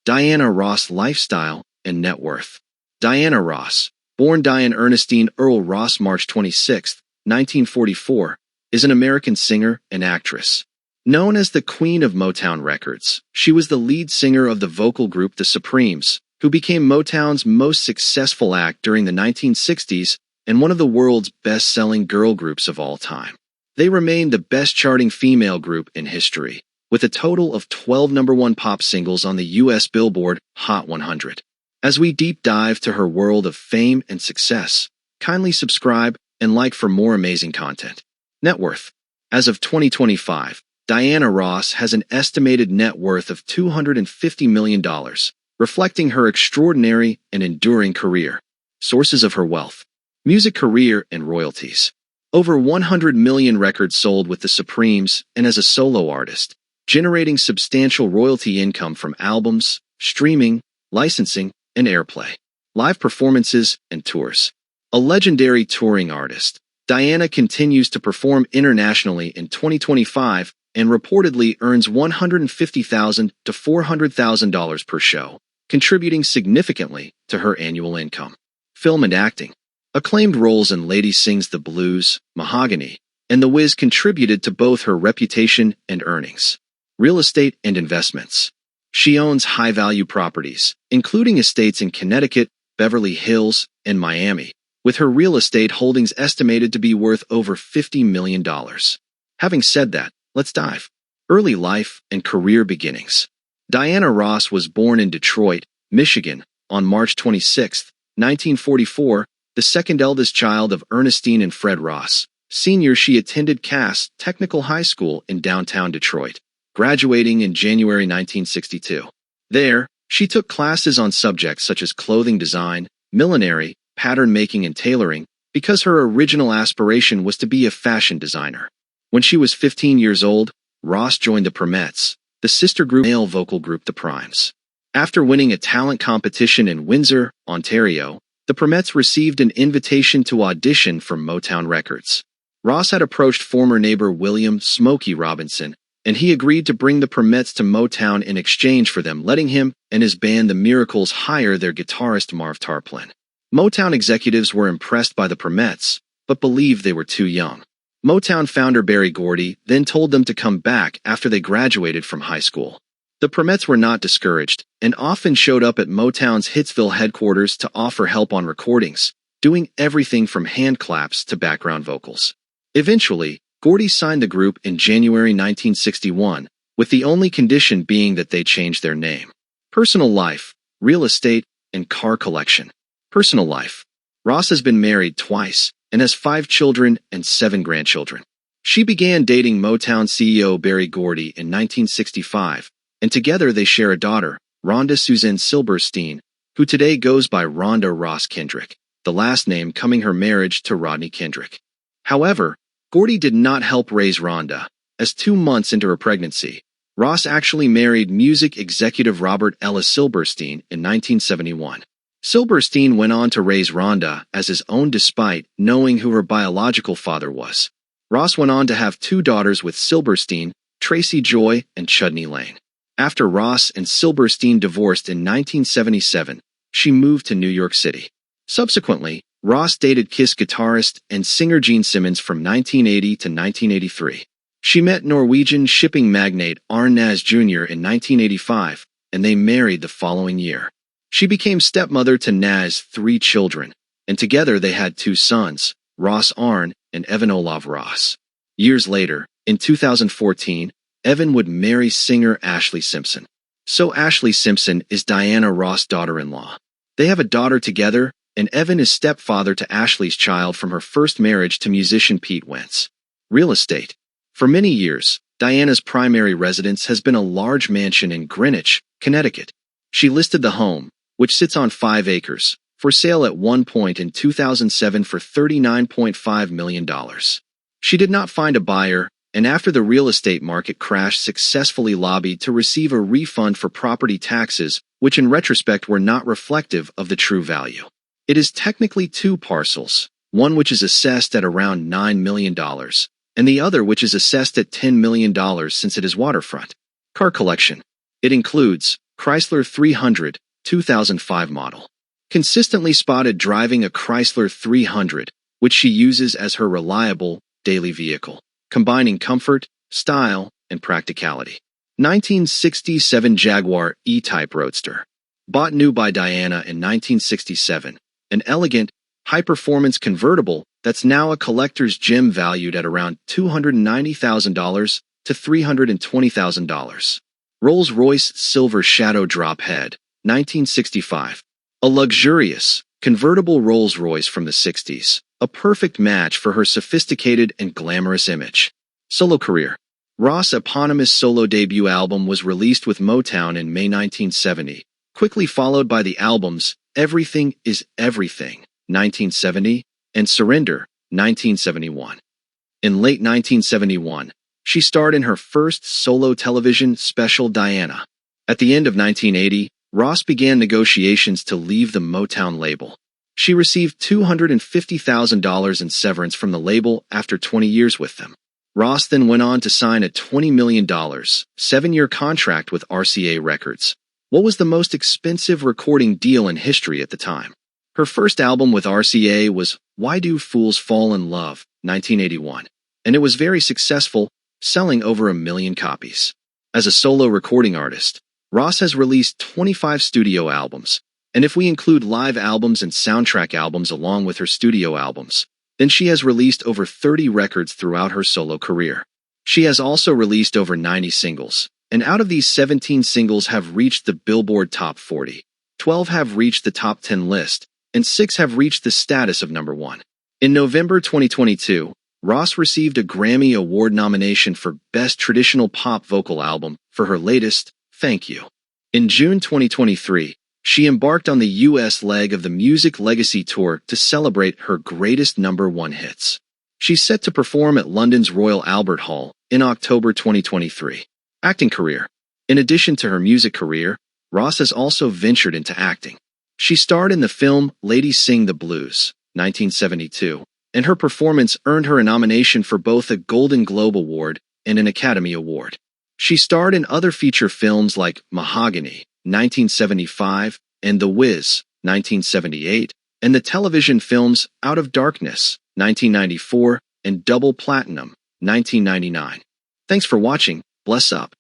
Diana Ross lifestyle and net worth. Diana Ross, born Diane Ernestine Earl Ross March 26, 1944, is an American singer and actress. Known as the Queen of Motown Records, she was the lead singer of the vocal group The Supremes, who became Motown's most successful act during the 1960s and one of the world's best-selling girl groups of all time. They remain the best-charting female group in history, with a total of 12 #1 pop singles on the U.S. Billboard Hot 100. As we deep dive to her world of fame and success, kindly subscribe and like for more amazing content. Net worth. As of 2025, Diana Ross has an estimated net worth of $250 million, reflecting her extraordinary and enduring career. Sources of her wealth. Music career and royalties. Over 100 million records sold with the Supremes and as a solo artist, generating substantial royalty income from albums, streaming, licensing, and airplay. Live performances and tours. A legendary touring artist, Diana continues to perform internationally in 2025 and reportedly earns $150,000 to $400,000 per show, contributing significantly to her annual income. Film and acting. Acclaimed roles in Lady Sings the Blues, Mahogany, and The Wiz contributed to both her reputation and earnings. Real estate and investments. She owns high-value properties, including estates in Connecticut, Beverly Hills, and Miami, with her real estate holdings estimated to be worth over $50 million. Having said that, let's dive. Early life and career beginnings. Diana Ross was born in Detroit, Michigan, on March 26, 1944, the second eldest child of Ernestine and Fred Ross. Senior, she attended Cass Technical High School in downtown Detroit, graduating in January 1962. There, she took classes on subjects such as clothing design, millinery, pattern making, and tailoring, because her original aspiration was to be a fashion designer. When she was 15 years old, Ross joined the Primettes, the sister group male vocal group The Primes. After winning a talent competition in Windsor, Ontario, the Primettes received an invitation to audition for Motown Records. Ross had approached former neighbor William "Smokey" Robinson, and he agreed to bring the Primettes to Motown in exchange for them letting him and his band The Miracles hire their guitarist Marv Tarplin. Motown executives were impressed by the Primettes, but believed they were too young. Motown founder Berry Gordy then told them to come back after they graduated from high school. The Primettes were not discouraged, and often showed up at Motown's Hitsville headquarters to offer help on recordings, doing everything from hand claps to background vocals. Eventually, Gordy signed the group in January 1961, with the only condition being that they change their name. Personal life, real estate, and car collection. Personal life. Ross has been married twice and has 5 children and 7 grandchildren. She began dating Motown CEO Berry Gordy in 1965, and together they share a daughter, Rhonda Suzanne Silberstein, who today goes by Rhonda Ross Kendrick, the last name coming her marriage to Rodney Kendrick. However, Gordy did not help raise Rhonda, as 2 months into her pregnancy, Ross actually married music executive Robert Ellis Silberstein in 1971. Silberstein went on to raise Rhonda as his own despite knowing who her biological father was. Ross went on to have 2 daughters with Silberstein, Tracy Joy and Chudney Lane. After Ross and Silberstein divorced in 1977, she moved to New York City. Subsequently, Ross dated Kiss guitarist and singer Gene Simmons from 1980 to 1983. She met Norwegian shipping magnate Arne Næss Jr. in 1985, and they married the following year. She became stepmother to Næss' 3 children, and together they had 2 sons, Ross Arne and Evan Olav Ross. Years later, in 2014, Evan would marry singer Ashlee Simpson. So Ashlee Simpson is Diana Ross' daughter-in-law. They have a daughter together, and Evan is stepfather to Ashlee's child from her first marriage to musician Pete Wentz. Real estate. For many years, Diana's primary residence has been a large mansion in Greenwich, Connecticut. She listed the home, which sits on 5 acres, for sale at one point in 2007 for $39.5 million. She did not find a buyer, and after the real estate market crashed, successfully lobbied to receive a refund for property taxes, which in retrospect were not reflective of the true value. It is technically 2 parcels, one which is assessed at around $9 million, and the other which is assessed at $10 million since it is waterfront. Car collection. It includes Chrysler 300, 2005 model. Consistently spotted driving a Chrysler 300, which she uses as her reliable, daily vehicle, combining comfort, style, and practicality. 1967 Jaguar E-Type Roadster. Bought new by Diana in 1967, an elegant, high-performance convertible that's now a collector's gem valued at around $290,000 to $320,000. Rolls-Royce Silver Shadow Drop Head, 1965. A luxurious, convertible Rolls-Royce from the 60s, a perfect match for her sophisticated and glamorous image. Solo career. Ross' eponymous solo debut album was released with Motown in May 1970, quickly followed by the albums Everything is Everything, 1970, and Surrender, 1971. In late 1971, she starred in her first solo television special Diana. At the end of 1980, Ross began negotiations to leave the Motown label. She received $250,000 in severance from the label after 20 years with them. Ross then went on to sign a $20 million, 7-year contract with RCA Records. What was the most expensive recording deal in history at the time? Her first album with RCA was Why Do Fools Fall in Love, 1981, and it was very successful, selling over 1 million copies. As a solo recording artist, Ross has released 25 studio albums, and if we include live albums and soundtrack albums along with her studio albums, then she has released over 30 records throughout her solo career. She has also released over 90 singles, and out of these 17 singles have reached the Billboard Top 40, 12 have reached the Top 10 list, and 6 have reached the status of number 1. In November 2022, Ross received a Grammy Award nomination for Best Traditional Pop Vocal Album for her latest, Thank You. In June 2023, she embarked on the U.S. leg of the Music Legacy Tour to celebrate her greatest number 1 hits. She's set to perform at London's Royal Albert Hall in October 2023. Acting career. In addition to her music career, Ross has also ventured into acting. She starred in the film Ladies Sing the Blues, 1972, and her performance earned her a nomination for both a Golden Globe Award and an Academy Award. She starred in other feature films like Mahogany, 1975, and The Wiz, 1978, and the television films Out of Darkness, 1994, and Double Platinum, 1999. Thanks for watching. Bless up.